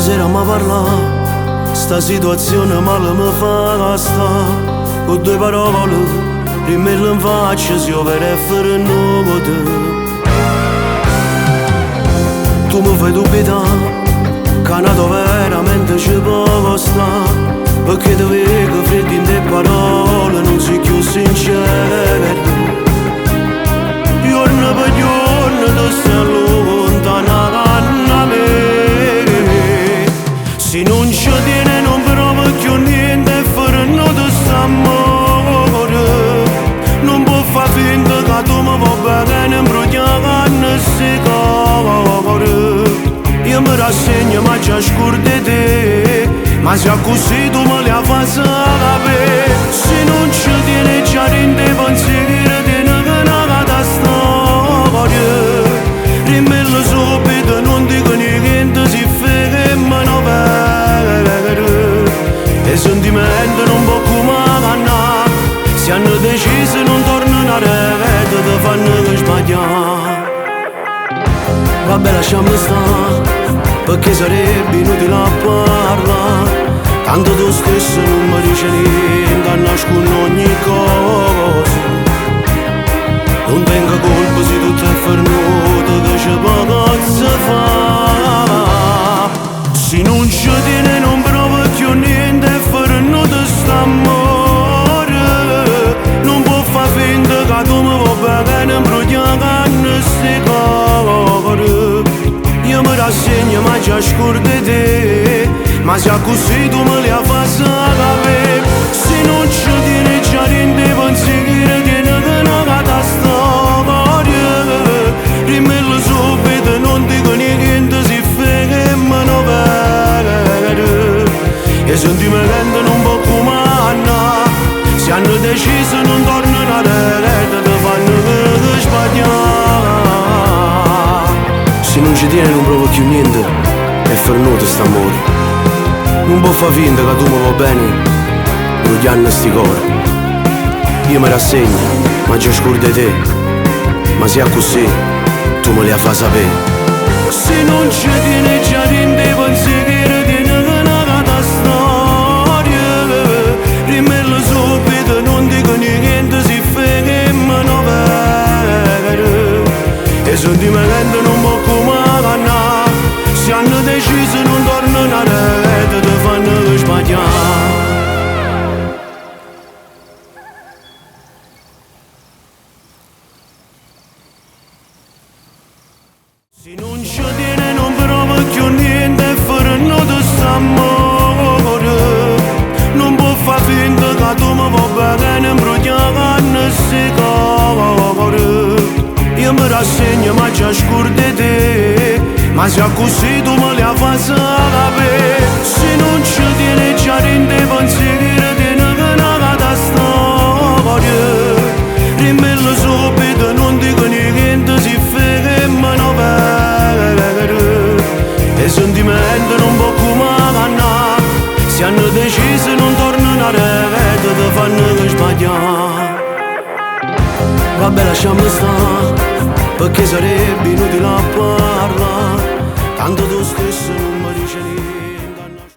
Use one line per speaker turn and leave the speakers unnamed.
sera mi parla, sta situazione male mi fa sta. Con due parole, rimetto in faccia, se io per essere nuovo. Tu mi fai dubitare, che nato veramente ci può stare. Perché ti vedo freddo in te parole, non sei più sincero. Giorno per giorno ti stai allontanando da me. Se non ci tieni non provo più niente, fare non ti sta amore. Non può far finta che tu mi vuoi bene, imbrogliare si cuore. Io mi rassegno ma già scordo te, ma se così tu me la fai sapere. Se non ci tieni già rende pensieri di una storia. Rimello subito, non dico niente, si fermano vero. E sentimenti non può comandare, se hanno deciso non tornano a rete, ti fanno sbagliare. Vabbè lasciamo stare, perché sarebbe inutile a parlare. Tanto tu stesso non mi dici niente, nascondi ogni cosa. Non tengo colpa se tutto è fermato, che c'è poco si fa. Se non ci tieni non provo più niente, fare non ti sta amore. Non può far finta che tu mi vuoi bene, imbrogliare si cuore. Io mi rassegno ma già scordo te, ma se così tu me la fai sapere. Se non ci tieni già rende pensieri di una storia. Rimello subito, non dico niente, si fermano vero. E sentimenti non può comandare, se hanno deciso non tornano a rete, ti fanno sbagliare. Se non ci tieni non provo più niente, è fermato st'amore. Non può far finta che tu mi va bene, brugliando sti cuore. Io mi rassegno, ma già scordo te, ma se è così, tu me la fai sapere. Se non ci tieni già rende pensieri di una storia. Rimello subito, non dico niente, si fermano vero. E sentimenti non può comandare, se hanno deciso non tornano a rete, ti fanno sbagliare. Se non ci tieni non provo più niente, fare non ti sta amore. Non può far finta che tu mi vuoi bene, imbrogliare si cuore. Io mi rassegno ma già scordo te, ma se così tu me la fai sapere. Se non ci tieni già rende pensieri di una storia. Rimello subito, non dico niente, si fermano vero. E sentimenti non può comandare, se hanno deciso non tornano a rete, ti fanno sbagliare. Vabbè lasciamo stare, perché sarebbe inutile a parlare. Tanto tu stesso non